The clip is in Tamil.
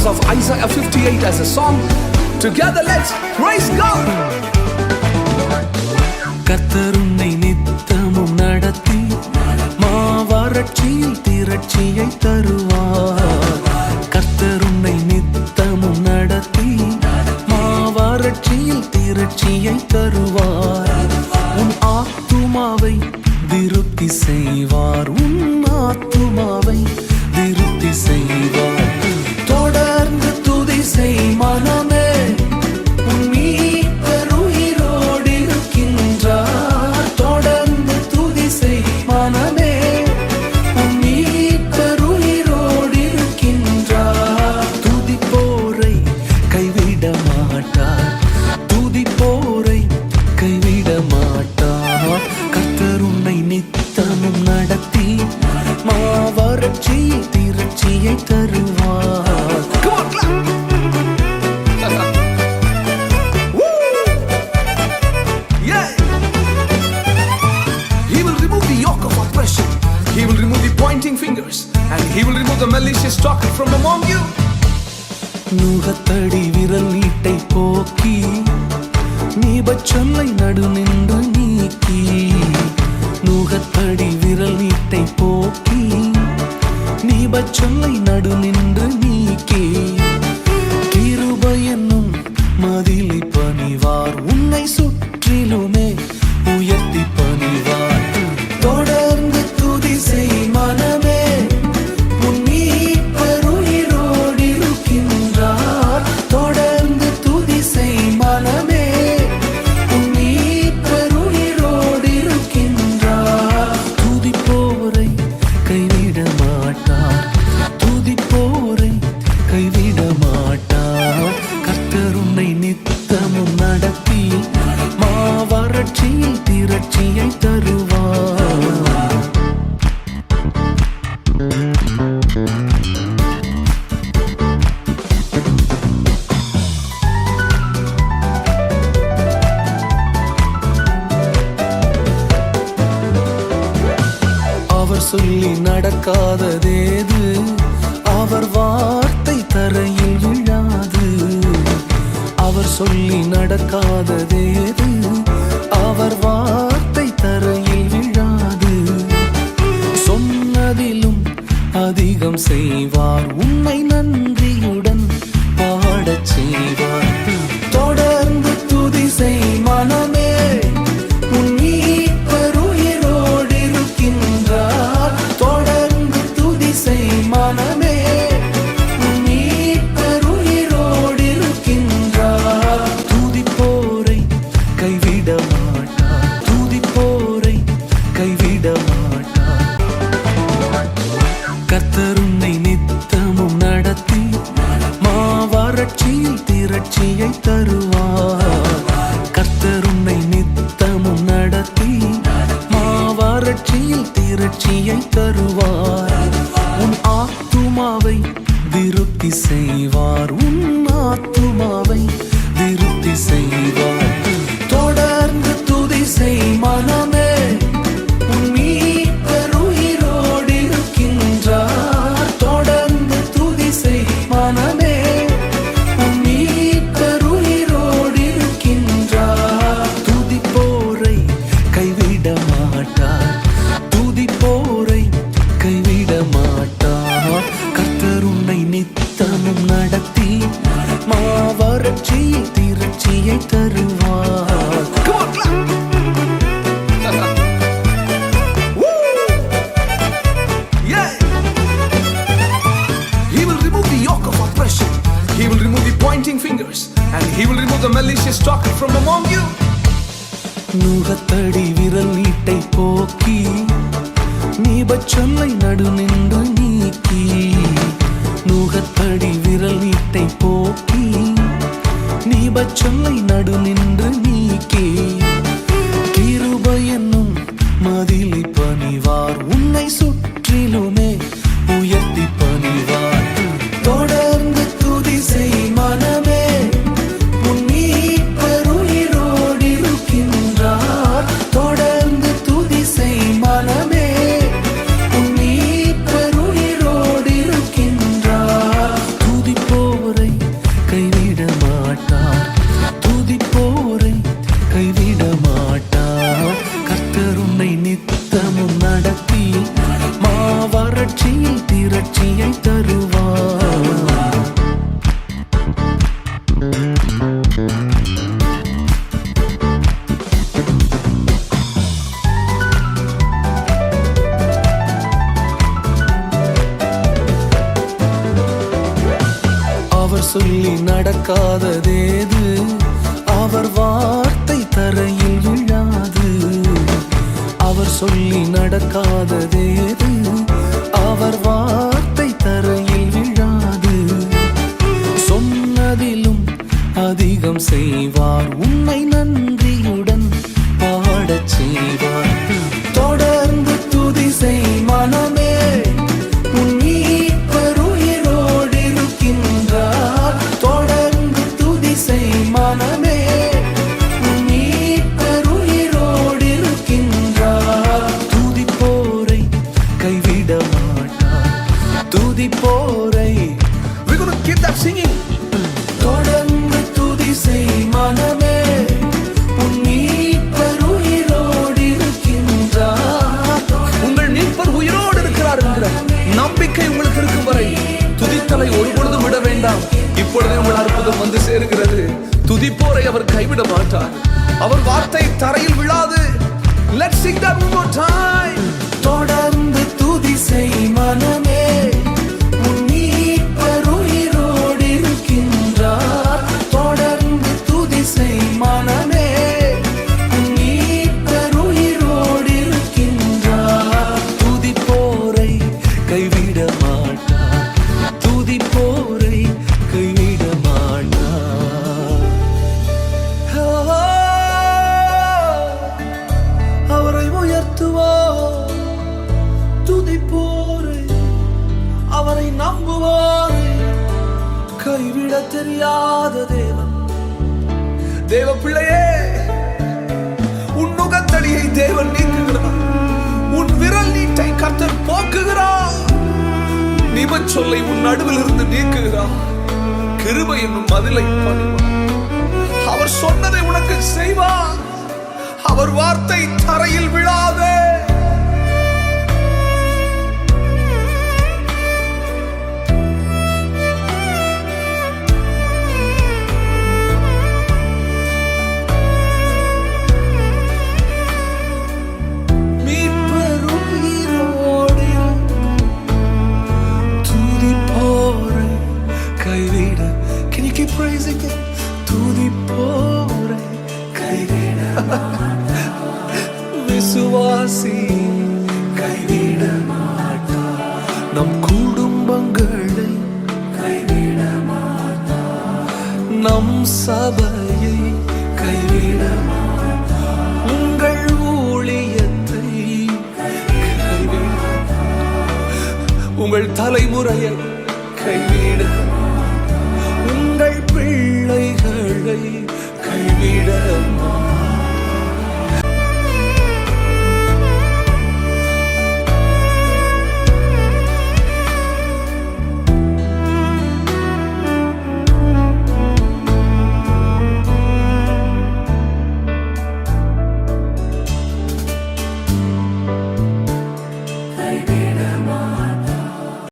of Isaiah 58 as a song. Together let's praise God. கர்த்தர் உன்னை நித்தமும் நடத்தி மாவறட்சியில் திரட்சியை தருவார். கர்த்தர் உன்னை நித்தமும் நடத்தி மாவறட்சியில் திரட்சியை தருவார். உன் ஆத்துமாவை திருப்தி செய்வார். உன் ஆத்துமாவை திருப்தி செய்வார். தொடர்ந்து துதி செய் மனமே, உன் மீட்பர் உயிரோடு இருக்கின்றார். தொடர்ந்து துதி செய் மனமே, உன் மீட்பர் உயிரோடு இருக்கின்றார். துதிப்போரை கைவிட மாட்டார். துதிப்போரை கைவிட மாட்டார். கர்த்தர் உன்னை நித்தமும் நடத்தி மாவறட்சியில் திரட்சியை தருவார். He will remove the yoke of oppression. He will remove the pointing fingers, and he will remove the malicious talk from among you. நுகத்தடி விரல் நீட்டை போக்கி நீபச்சொல்லை நடு நின்று நீக்கி. நுகத்தடி விரல் நீட்டை போக்கி நீபச்சொல்லை நடு நின்று நீக்கி. கிருபை என்னும் மதிலை பணிவார். உன்னை சுற்றிலுமே உயர்த்தி பணிவார். தொடர்ந்து துதி செய் மனமே, உன் மீட்பர் உயிரோடு இருக்கின்றார். தொடர்ந்து துதி செய் மனமே, உன் மீட்பர் உயிரோடு இருக்கின்றார். துதிப்போரை கைவிட மாட்டார். துதிப்போரை கைவிட மாட்டார். கர்த்தர் உன்னை நித்தமும் நடத்தி மாவறட்சியில் திரட்சியை தருவார். அவர் சொல்லி நடக்காததேது, அவர் வார்த்தை தரையில் விழாது. அவர் சொல்லி நடக்காததேது, அவர் வார்த்தை தரையில் விழாது. சொன்னதிலும் அதிகம் செய்வார். உன்னை நன்றியுடன் பாடச் செய்வார். தொடர்ந்து துதி செய் மனமே, உன் மீட்பர் உயிரோடு இருக்கின்றார். தொடர்ந்து துதி செய் மனமே, உன் மீட்பர் உயிரோடு இருக்கின்றார். துதிப்போரை கைவிட மாட்டார். துதிப்போரை கைவிட மாட்டார். கர்த்தர் உன்னை நித்தமும் நடத்தி மாவறட்சியில் திரட்சியை தருவார். கர்த்தர் உன்னை நித்தமும் நடத்தி மாவறட்சியில் திரட்சியை தருவார். உன் ஆத்துமாவை திருப்தி செய்வார். உன் ஆத்துமாவை திருப்தி செய்வார். தொடர்ந்து துதி செய் மனமே, உன் மீட்பர் உயிரோடு இருக்கின்றார். தொடர்ந்து துதி செய் மனமே, உன் மீட்பர் உயிரோடு இருக்கின்றார். துதிப்போரை கைவிட மாட்டார். துதிப்போரை கைவிட மாட்டார். கர்த்தர் உன்னை நித்தமும் நடத்தி மாவறட்சியில் திரட்சியை தருவார். He will remove the yoke of oppression. He will remove the pointing fingers, and he will remove the malicious talk from among you. நுகத்தடி விரல் நீட்டை போக்கி நீபச்சொல்லை நடு நின்று நீக்கி. நுகத்தடி விரல் நீட்டை போக்கி நீபச்சொல்லை நடு நின்று நீக்கி. கிருபை என்னும் மதிலை பணிவார். உன்னை சுற்றிலுமே உயர்த்தி பணிவார். தொடர்ந்து துதி செய் மனமே, உன் மீட்பர் உயிரோடு இருக்கின்றார். தொடர்ந்து துதி செய் மனமே, உன் மீட்பர் உயிரோடு இருக்கின்றார். துதிப்போரை அவர் சொல்லி நடக்காததேது, அவர் வார்த்தை தரையில் விழாது. அவர் சொல்லி நடக்காததேது, அவர் வார்த்தை தரையில் விழாது. சொன்னதிலும் அதிகம் செய்வார், உன்னை நன்றியுடன் பாடச் செய்வார். தொடர்ந்து துதி செய் மனமே, உன் மீட்பர் உயிரோடு இருக்கின்றார். தொடர்ந்து துதி செய் மனமே, உன் மீட்பர் உயிரோடு இருக்கின்றார். துதிப்போரை கைவிட மாட்டார், துதிப்போரை. We're going to keep that singing. தொடர்ந்து துதி செய் மனமே, உன் மீட்பர் உயிரோடு இருக்கின்றார். உங்கள் மீட்பர் உயிரோடு இருக்கிறார் என்கிற நம்பிக்கை உங்களுக்கு இருக்கும் வரை துதித்தலை ஒருபொழுதும் விட வேண்டாம். இப்பொழுதே உங்கள் அற்புதம் வந்து சேருகிறது. துதிப்போரை அவர் கைவிட மாட்டார், அவர் வார்த்தை தரையில் விழாது. Let's sing that one more time. தொடர்ந்து துதி செய் மனமே, உன் மீட்பர் உயிரோடு இருக்கின்றார். தொடர்ந்து துதி செய் மனமே, உன் மீட்பர் உயிரோடு இருக்கின்றார். துதிப்போரை கைவிட மாட்டார், துதிப்போரை கைவிட மாட்டார். அவரை உயர்த்துவார், துதிப்போரை, அவரை நம்புவாரை கைவிட தெரியாத தேவன். தேவ பிள்ளையே, உன் நுகத்தடியை தேவன் நீக்குகிறார், உன் விரல் நீட்டை கர்த்தர் போக்குகிறார், நிபச்சொல்லை உன் நடுவில் இருந்து நீக்குகிறார், கிருபை என்னும் மதிலை பணிவார். அவர் சொன்னதை உனக்கு செய்வார், அவர் வார்த்தை தரையில் விழாதே. மீட்பர் உயிரோடு துதிப்போரை கைவிட. Can you keep praising him? துதிப்போரை கைவிட விசுவாசி கைவிட மாட்டார். நம் குடும்பங்களை கைவிட மாட்டார், நம் சபையை கைவிட மாட்டார், உங்கள் ஊழியத்தை கைவிட, உங்கள் தலைமுறையை கைவிட